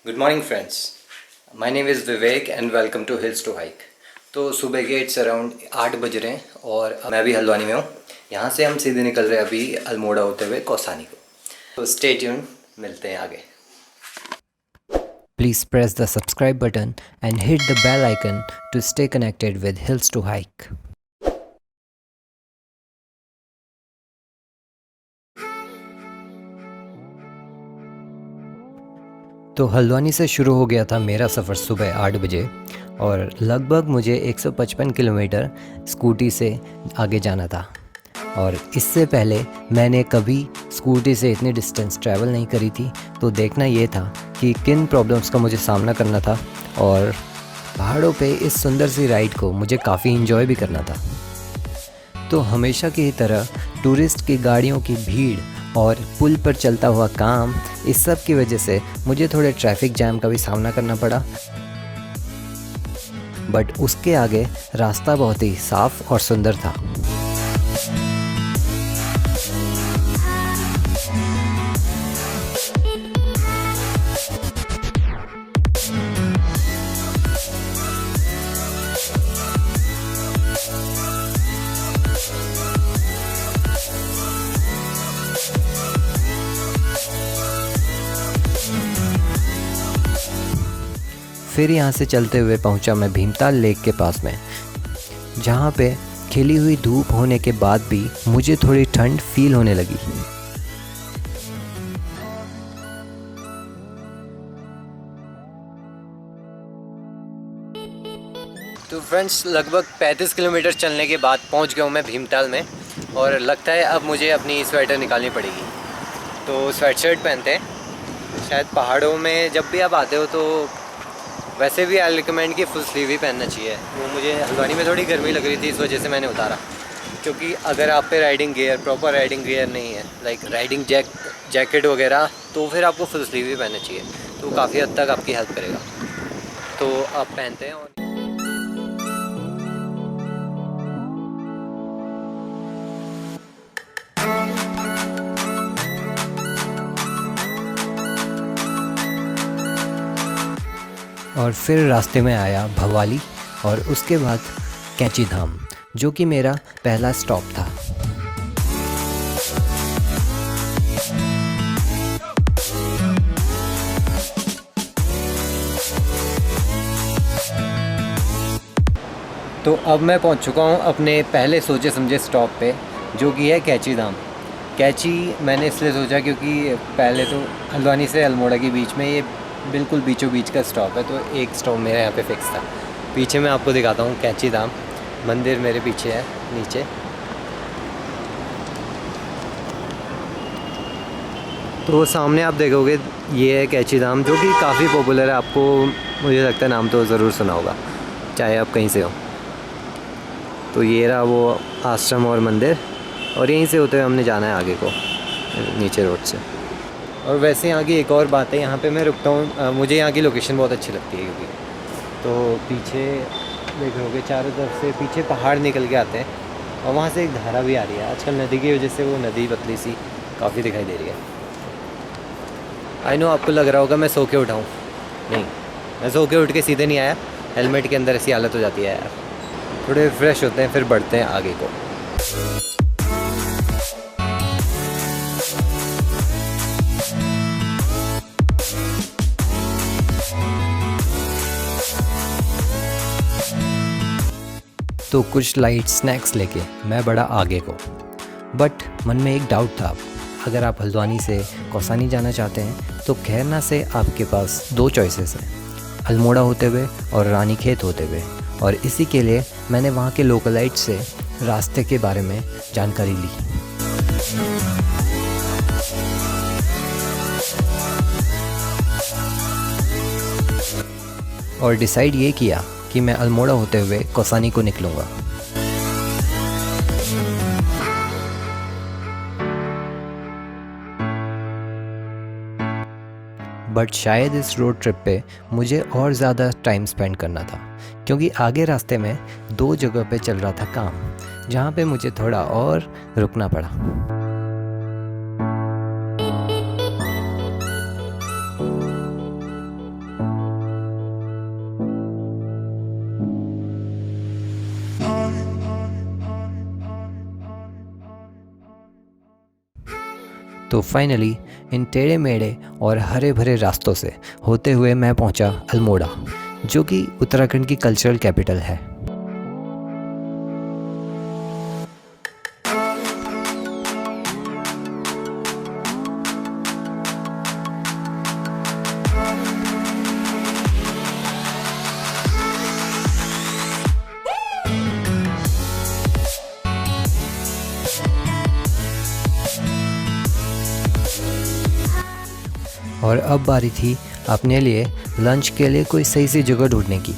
Good morning friends, my name is Vivek and welcome to hills to hike. तो सुबह के it's around 8 बज रहे हैं और मैं अभी हल्द्वानी में हूँ। यहाँ से हम सीधे निकल रहे हैं अभी अल्मोड़ा होते हुए कौसानी को। तो स्टे ट्यून, मिलते हैं आगे। Please press the subscribe button and hit the bell icon to stay connected with Hills to Hike. तो हल्द्वानी से शुरू हो गया था मेरा सफ़र सुबह 8 बजे और लगभग मुझे 155 किलोमीटर स्कूटी से आगे जाना था। और इससे पहले मैंने कभी स्कूटी से इतनी डिस्टेंस ट्रैवल नहीं करी थी, तो देखना ये था कि किन प्रॉब्लम्स का मुझे सामना करना था और पहाड़ों पे इस सुंदर सी राइड को मुझे काफ़ी इन्जॉय भी करना था। तो हमेशा की तरह टूरिस्ट की गाड़ियों की भीड़ और पुल पर चलता हुआ काम, इस सब की वजह से मुझे थोड़े ट्रैफिक जैम का भी सामना करना पड़ा। बट उसके आगे रास्ता बहुत ही साफ़ और सुंदर था। फिर यहाँ से चलते हुए पहुँचा मैं भीमताल लेक के पास में, जहाँ पे खिली हुई धूप होने के बाद भी मुझे थोड़ी ठंड फील होने लगी। तो फ्रेंड्स, लगभग 35 किलोमीटर चलने के बाद पहुँच गया हूँ मैं भीमताल में और लगता है अब मुझे अपनी स्वेटर निकालनी पड़ेगी। तो स्वेट शर्ट पहनते हैं। शायद पहाड़ों में जब भी आप आते हो तो वैसे भी आई रिकमेंड कि फुल स्लीव ही पहनना चाहिए। वो मुझे हल्द्वानी में थोड़ी गर्मी लग रही थी, इस वजह से मैंने उतारा। क्योंकि अगर आप पे riding gear, proper riding gear नहीं है, लाइक राइडिंग जैकेट वगैरह, तो फिर आपको फुल स्लीव ही पहनना चाहिए। तो काफ़ी हद तक आपकी हेल्प करेगा। तो आप पहनते हैं और फिर रास्ते में आया भवाली और उसके बाद कैंची धाम, जो कि मेरा पहला स्टॉप था। तो अब मैं पहुंच चुका हूं अपने पहले सोचे समझे स्टॉप पे, जो कि है कैंची धाम। कैंची मैंने इसलिए सोचा क्योंकि पहले तो हल्द्वानी से अल्मोड़ा के बीच में ये बिल्कुल बीचों बीच का स्टॉप है, तो एक स्टॉप मेरा यहाँ पे फिक्स था। पीछे मैं आपको दिखाता हूँ कैंची धाम मंदिर मेरे पीछे है नीचे। तो सामने आप देखोगे ये है कैंची धाम, जो कि काफ़ी पॉपुलर है। आपको मुझे लगता है नाम तो ज़रूर सुना होगा, चाहे आप कहीं से हो। तो ये रहा वो आश्रम और मंदिर, और यहीं से होते हुए हमने जाना है आगे को नीचे रोड से। और वैसे यहाँ की एक और बात है, यहाँ पे मैं रुकता हूँ, मुझे यहाँ की लोकेशन बहुत अच्छी लगती है क्योंकि तो पीछे देख रहे होगे चारों तरफ से पीछे पहाड़ निकल के आते हैं और वहाँ से एक धारा भी आ रही है। आजकल नदी की वजह से वो नदी पतली सी काफ़ी दिखाई दे रही है। आई नो आपको लग रहा होगा मैं सो के उठाऊँ, नहीं, मैं सो के उठ के सीधे नहीं आया। हेलमेट के अंदर ऐसी हालत हो जाती है यार। थोड़े फ्रेश होते हैं, फिर बढ़ते हैं आगे को। तो कुछ लाइट स्नैक्स लेके मैं बढ़ा आगे को। बट मन में एक डाउट था, अगर आप हल्द्वानी से कौसानी जाना चाहते हैं तो खैरना से आपके पास दो चॉइसेस हैं, अल्मोड़ा होते हुए और रानीखेत होते हुए। और इसी के लिए मैंने वहाँ के लोकलाइट से रास्ते के बारे में जानकारी ली और डिसाइड ये किया कि मैं अल्मोड़ा होते हुए कौसानी को निकलूँगा। बट शायद इस रोड ट्रिप पे मुझे और ज़्यादा टाइम स्पेंड करना था, क्योंकि आगे रास्ते में दो जगह पे चल रहा था काम, जहाँ पे मुझे थोड़ा और रुकना पड़ा। तो फाइनली इन टेढ़े मेढ़े और हरे भरे रास्तों से होते हुए मैं पहुंचा अल्मोड़ा, जो कि उत्तराखंड की कल्चरल कैपिटल है। और अब बारी थी अपने लिए लंच के लिए कोई सही सी जगह ढूंढने की,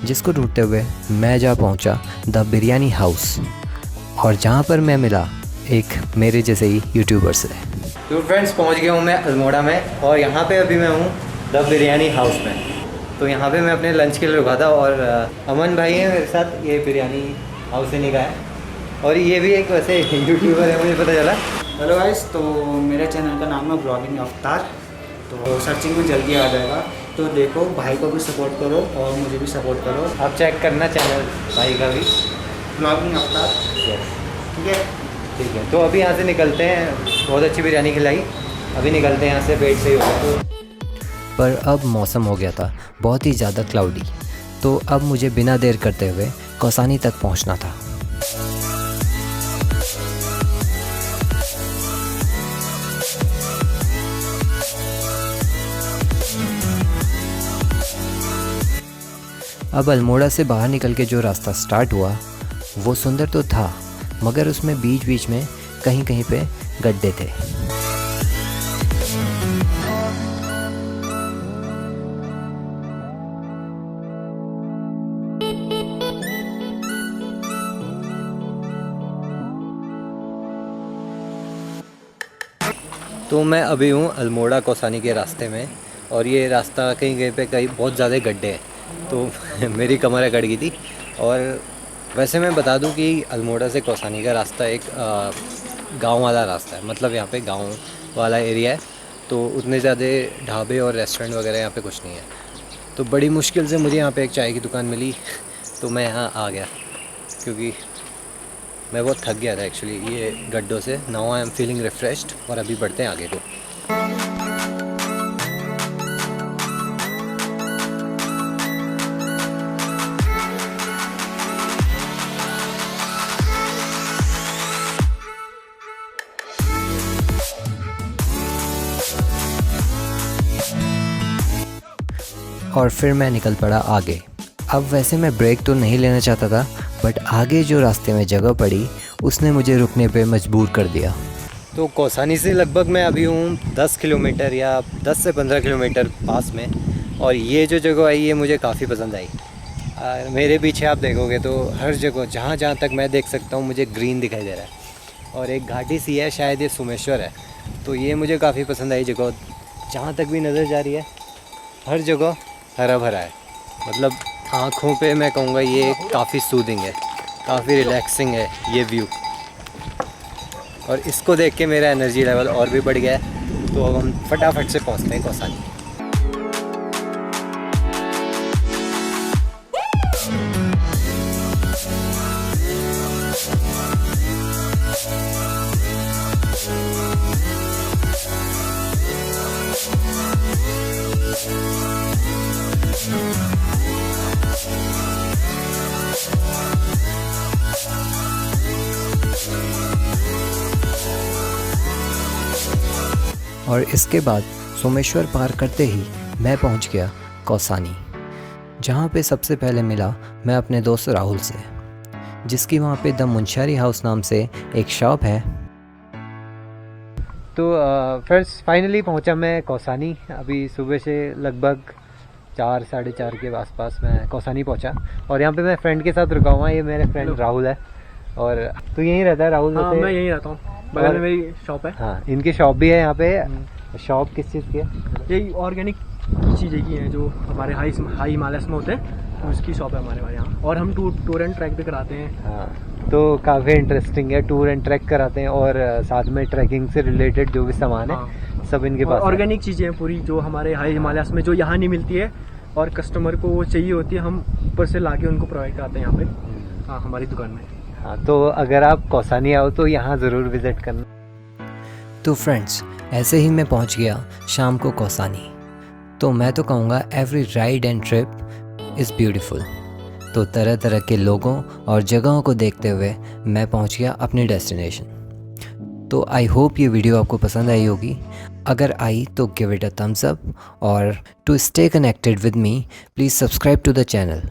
जिसको ढूंढते हुए मैं जा पहुंचा द बिरयानी हाउस, और जहां पर मैं मिला एक मेरे जैसे ही यूट्यूबर से। तो फ्रेंड्स पहुंच गया हूं मैं अल्मोड़ा में, और यहाँ पे अभी मैं हूँ द बिरयानी हाउस में। तो यहाँ पे मैं अपने लंच के लिए रुका था, और अमन भाई हैं मेरे साथ, ये बिरयानी हाउस से निकाला है, और ये भी एक वैसे यूट्यूबर है, मुझे पता चला। हेलो गाइस, तो मेरे चैनल का नाम है ब्लॉगिंग अवतार, तो सर्चिंग में जल्दी आ जाएगा। तो देखो, भाई को भी सपोर्ट करो और मुझे भी सपोर्ट करो। आप चेक करना चैनल भाई का भी, ब्लॉगिंग अवतार। ठीक है। ठीक है, तो अभी यहाँ से निकलते हैं। बहुत अच्छी बिरयानी खिलाई, अभी निकलते हैं यहाँ से, पेट सही होगा तो। पर अब मौसम हो गया था बहुत ही ज़्यादा क्लाउडी, तो अब मुझे बिना देर करते हुए कौसानी तक पहुंचना था। अब अल्मोड़ा से बाहर निकल के जो रास्ता स्टार्ट हुआ वो सुंदर तो था, मगर उसमें बीच बीच में कहीं कहीं पे गड्ढे थे। तो मैं अभी हूँ अल्मोड़ा कौसानी के रास्ते में, और ये रास्ता कहीं कहीं पे कहीं बहुत ज़्यादा गड्ढे हैं, तो मेरी कमर अकड़ गई थी। और वैसे मैं बता दूं कि अल्मोड़ा से कौसानी का रास्ता एक गांव वाला रास्ता है, मतलब यहाँ पे गांव वाला एरिया है, तो उतने ज़्यादा ढाबे और रेस्टोरेंट वगैरह यहाँ पे कुछ नहीं है। तो बड़ी मुश्किल से मुझे यहाँ पे एक चाय की दुकान मिली, तो मैं यहाँ आ गया, क्योंकि मैं बहुत थक गया था एक्चुअली ये गड्ढों से। Now I am feeling refreshed, और अभी बढ़ते हैं आगे को। और फिर मैं निकल पड़ा आगे। अब वैसे मैं ब्रेक तो नहीं लेना चाहता था, बट आगे जो रास्ते में जगह पड़ी उसने मुझे रुकने पे मजबूर कर दिया। तो कौसानी से लगभग मैं अभी हूँ 10 किलोमीटर या 10 से 15 किलोमीटर पास में, और ये जो जगह आई ये मुझे काफ़ी पसंद आई। मेरे पीछे आप देखोगे तो हर जगह जहाँ जहाँ तक मैं देख सकता हूँ मुझे ग्रीन दिखाई दे रहा है, और एक घाटी सी है, शायद ये सोमेश्वर है। तो ये मुझे काफ़ी पसंद आई जगह, जहाँ तक भी नज़र जा रही है हर जगह हरा भरा है, मतलब आँखों पे मैं कहूँगा ये काफ़ी सूदिंग है, काफ़ी रिलैक्सिंग है ये व्यू। और इसको देख के मेरा एनर्जी लेवल और भी बढ़ गया है। तो अब हम फटाफट से पहुँचते हैं कौसानी। और इसके बाद सोमेश्वर पार करते ही मैं पहुंच गया कौसानी, जहां पे सबसे पहले मिला मैं अपने दोस्त राहुल से, जिसकी वहां पे द मुंशियारी हाउस नाम से एक शॉप है। तो फर्स्ट फाइनली पहुंचा मैं कौसानी। अभी सुबह से लगभग 4 साढ़े 4 के आसपास मैं कौसानी पहुंचा, और यहाँ पे मैं फ्रेंड के साथ रुका हुआ। ये मेरे फ्रेंड राहुल है, और तो यहीं रहता है राहुल? हाँ, मैं यहीं रहता हूँ, बगल में मेरी शॉप है। हाँ, इनकी शॉप भी है यहाँ पे। शॉप किस चीज़ की है? यही ऑर्गेनिक चीज़ें की हैं जो हमारे हाई हिमालयस में होते हैं, उसकी शॉप है हमारे यहाँ। और हम टूर एंड ट्रैक भी कराते हैं। हाँ, तो काफ़ी इंटरेस्टिंग है, टूर एंड ट्रैक कराते हैं, और साथ में ट्रैकिंग से रिलेटेड जो भी सामान है सब इनके पास। ऑर्गेनिक चीज़ें हैं पूरी, जो हमारे हाई हिमालयस में जो यहाँ नहीं मिलती है और कस्टमर को वो चाहिए होती है, हम ऊपर से ला के उनको प्रोवाइड कराते हैं यहाँ पे। हाँ, हमारी दुकान में। हाँ, तो अगर आप कौसानी आओ तो यहाँ ज़रूर विज़िट करना। तो फ्रेंड्स, ऐसे ही मैं पहुंच गया शाम को कौसानी। तो मैं तो कहूँगा every ride and trip is beautiful. तो तरह तरह के लोगों और जगहों को देखते हुए मैं पहुंच गया अपनी डेस्टिनेशन। तो आई होप ये वीडियो आपको पसंद आई होगी। अगर आई तो give it a thumbs up, और to stay connected with me please subscribe to the channel.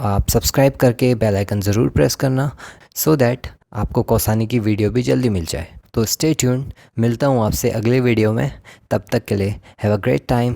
आप सब्सक्राइब करके बेल आइकन ज़रूर प्रेस करना, सो दैट आपको कौसानी की वीडियो भी जल्दी मिल जाए। तो स्टे ट्यून्ड, मिलता हूँ आपसे अगले वीडियो में। तब तक के लिए हैव अ ग्रेट टाइम।